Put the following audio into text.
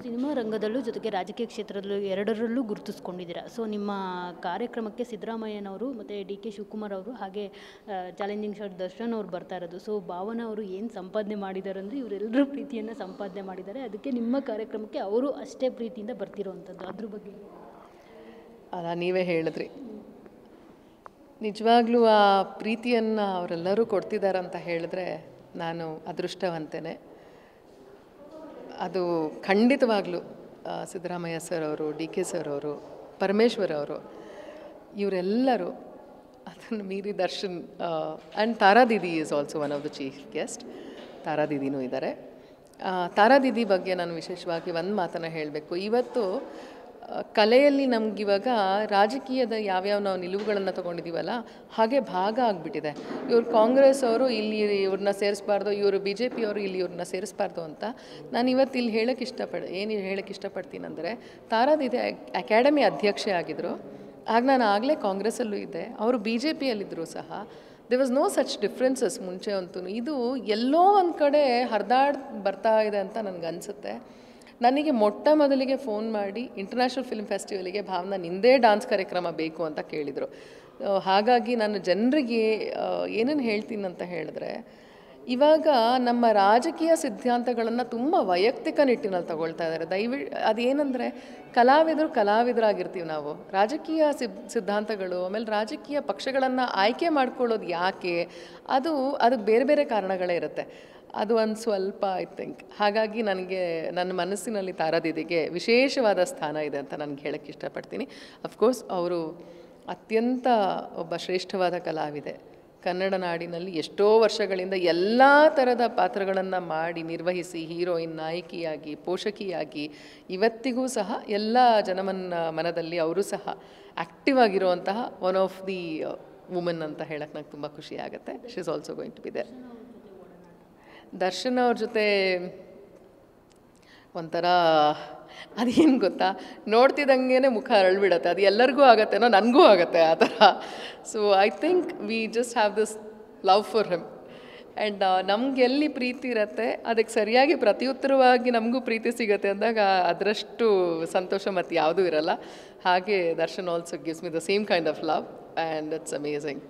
Cinema ರಂಗದಲ್ಲೂ ಜೊತೆಗೆ ರಾಜಕೀಯ ಕ್ಷೇತ್ರದಲ್ಲೂ ಎರಡರಲ್ಲೂ ಗುರುತಿಸ್ಕೊಂಡಿದ್ದೀರಾ. ಸೊ ನಿಮ್ಮ ಕಾರ್ಯಕ್ರಮಕ್ಕೆ ಸಿದ್ದರಾಮಯ್ಯನವರು ಮತ್ತು ಡಿ ಕೆ ಶಿವಕುಮಾರ್ ಅವರು ಹಾಗೆ ಚಾಲೆಂಜಿಂಗ್ ಸ್ಟಾರ್ ದರ್ಶನ್ ಅವರು ಬರ್ತಾ ಇರೋದು. ಸೊ ಭಾವನಾ ಅವರು ಏನು ಸಂಪಾದನೆ ಮಾಡಿದ್ದಾರೆ ಅಂದರೆ ಇವರೆಲ್ಲರೂ ಪ್ರೀತಿಯನ್ನು ಸಂಪಾದನೆ ಮಾಡಿದ್ದಾರೆ. ಅದಕ್ಕೆ ನಿಮ್ಮ ಕಾರ್ಯಕ್ರಮಕ್ಕೆ ಅವರು ಅಷ್ಟೇ ಪ್ರೀತಿಯಿಂದ ಬರ್ತಿರೋವಂಥದ್ದು. ಅದ್ರ ಬಗ್ಗೆ ಅಲ್ಲ, ನೀವೇ ಹೇಳಿದ್ರಿ. ನಿಜವಾಗ್ಲೂ ಆ ಪ್ರೀತಿಯನ್ನು ಅವರೆಲ್ಲರೂ ಕೊಡ್ತಿದ್ದಾರೆ ಅಂತ ಹೇಳಿದ್ರೆ ನಾನು ಅದೃಷ್ಟವಂತೇನೆ. ಅದು ಖಂಡಿತವಾಗ್ಲೂ ಸಿದ್ದರಾಮಯ್ಯ ಸರ್ ಅವರು, ಡಿ ಕೆ ಸರ್ ಅವರು, ಪರಮೇಶ್ವರ್ ಅವರು, ಇವರೆಲ್ಲರೂ, ಅದನ್ನು ಮೀರಿ Darshan and Tara Didi is also one of the chief guest. Tara ದೀದಿನೂ ಇದ್ದಾರೆ. ತಾರಾ ದೀದಿ ಬಗ್ಗೆ ನಾನು ವಿಶೇಷವಾಗಿ ಒಂದು ಮಾತನ್ನು ಹೇಳಬೇಕು. ಇವತ್ತು ಕಲೆಯಲ್ಲಿ ನಮಗಿವಾಗ ರಾಜಕೀಯದ ಯಾವ್ಯಾವ ನಾವು ನಿಲುವುಗಳನ್ನು ತೊಗೊಂಡಿದ್ದೀವಲ್ಲ, ಹಾಗೆ ಭಾಗ ಆಗಿಬಿಟ್ಟಿದೆ. ಇವ್ರು ಕಾಂಗ್ರೆಸ್ ಅವರು ಇಲ್ಲಿ ಇವ್ರನ್ನ ಸೇರಿಸ್ಬಾರ್ದು, ಇವರು ಬಿ ಜೆ ಪಿಯವರು ಇಲ್ಲಿ ಇವ್ರನ್ನ ಸೇರಿಸ್ಬಾರ್ದು ಅಂತ ನಾನು ಇವತ್ತು ಇಲ್ಲಿ ಹೇಳೋಕ್ಕೆ ಇಷ್ಟಪಡ್ತೀನಂದರೆ, ತಾರಾ ದೀದಿ ಅಕಾಡೆಮಿ ಅಧ್ಯಕ್ಷೆ ಆಗಿದ್ದರು. ಆಗ ನಾನು ಆಗಲೇ ಕಾಂಗ್ರೆಸ್ಸಲ್ಲೂ ಇದ್ದೆ, ಅವರು ಬಿ ಜೆ ಪಿಯಲ್ಲಿದ್ದರೂ ಸಹ there was no such differences ಮುಂಚೆ ಅಂತೂ. ಇದು ಎಲ್ಲೋ ಒಂದು ಕಡೆ ಹರಿದಾಡ್ ಬರ್ತಾ ಇದೆ ಅಂತ ನನಗನ್ಸುತ್ತೆ. ನನಗೆ ಮೊದಲಿಗೆ ಫೋನ್ ಮಾಡಿ ಇಂಟರ್ನ್ಯಾಷನಲ್ ಫಿಲ್ಮ್ ಫೆಸ್ಟಿವಲಿಗೆ ಭಾವನಾ ನಿಂದೇ ಡಾನ್ಸ್ ಕಾರ್ಯಕ್ರಮ ಬೇಕು ಅಂತ ಕೇಳಿದರು. ಹಾಗಾಗಿ ನಾನು ಜನರಿಗೆ ಏನೇನು ಹೇಳ್ತೀನಿ ಅಂತ ಹೇಳಿದ್ರೆ, ಇವಾಗ ನಮ್ಮ ರಾಜಕೀಯ ಸಿದ್ಧಾಂತಗಳನ್ನು ತುಂಬ ವೈಯಕ್ತಿಕ ನಿಟ್ಟಿನಲ್ಲಿ ತಗೊಳ್ತಾ ಇದ್ದಾರೆ. ಅದೇನೆಂದರೆ, ಕಲಾವಿದರಾಗಿರ್ತೀವಿ ನಾವು. ರಾಜಕೀಯ ಸಿದ್ಧಾಂತಗಳು, ಆಮೇಲೆ ರಾಜಕೀಯ ಪಕ್ಷಗಳನ್ನು ಆಯ್ಕೆ ಮಾಡ್ಕೊಳ್ಳೋದು ಯಾಕೆ, ಅದಕ್ಕೆ ಬೇರೆ ಬೇರೆ ಕಾರಣಗಳೇ ಇರುತ್ತೆ. ಅದು ಒಂದು ಸ್ವಲ್ಪ ಐ ಥಿಂಕ್. ಹಾಗಾಗಿ ನನಗೆ ನನ್ನ ಮನಸ್ಸಿನಲ್ಲಿ ತಾರಾ ದೀದಿಗೆ ವಿಶೇಷವಾದ ಸ್ಥಾನ ಇದೆ ಅಂತ ನನಗೆ ಹೇಳೋಕ್ಕೆ ಇಷ್ಟಪಡ್ತೀನಿ. ಅಫ್ಕೋರ್ಸ್ ಅವರು ಅತ್ಯಂತ ಒಬ್ಬ ಶ್ರೇಷ್ಠವಾದ ಕಲಾವಿದೆ. ಕನ್ನಡ ನಾಡಿನಲ್ಲಿ ಎಷ್ಟೋ ವರ್ಷಗಳಿಂದ ಎಲ್ಲ ಥರದ ಪಾತ್ರಗಳನ್ನು ಮಾಡಿ ನಿರ್ವಹಿಸಿ, ಹೀರೋಯಿನ್, ನಾಯಕಿಯಾಗಿ, ಪೋಷಕಿಯಾಗಿ, ಇವತ್ತಿಗೂ ಸಹ ಎಲ್ಲ ಮನದಲ್ಲಿ ಅವರು ಸಹ ಆ್ಯಕ್ಟಿವ್ ಆಗಿರುವಂತಹ ಒನ್ ಆಫ್ ದಿ ವುಮೆನ್ ಅಂತ ಹೇಳಕ್ಕೆ ನಂಗೆ ತುಂಬ ಖುಷಿ ಆಗುತ್ತೆ. She is also going to be there. Darshan ಅವ್ರ ಜೊತೆ ಒಂಥರ ಅದೇನು ಗೊತ್ತಾ, ನೋಡ್ತಿದ್ದಂಗೆ ಮುಖ ಅರಳ್ಬಿಡತ್ತೆ. ಅದು ಎಲ್ಲರಿಗೂ ಆಗತ್ತೇನೋ, ನನಗೂ ಆಗುತ್ತೆ ಆ ಥರ. So I think we just have this love for him. And ನಮ್ಗೆ ಎಲ್ಲಿ ಪ್ರೀತಿ ಇರುತ್ತೆ ಅದಕ್ಕೆ ಸರಿಯಾಗಿ ಪ್ರತಿಯುತ್ತರವಾಗಿ ನಮಗೂ ಪ್ರೀತಿ ಸಿಗುತ್ತೆ ಅಂದಾಗ ಅದರಷ್ಟು ಸಂತೋಷ ಮತ್ತು ಯಾವುದೂ ಇರಲ್ಲ. ಹಾಗೆ Darshan also gives me the same kind of love and it's amazing.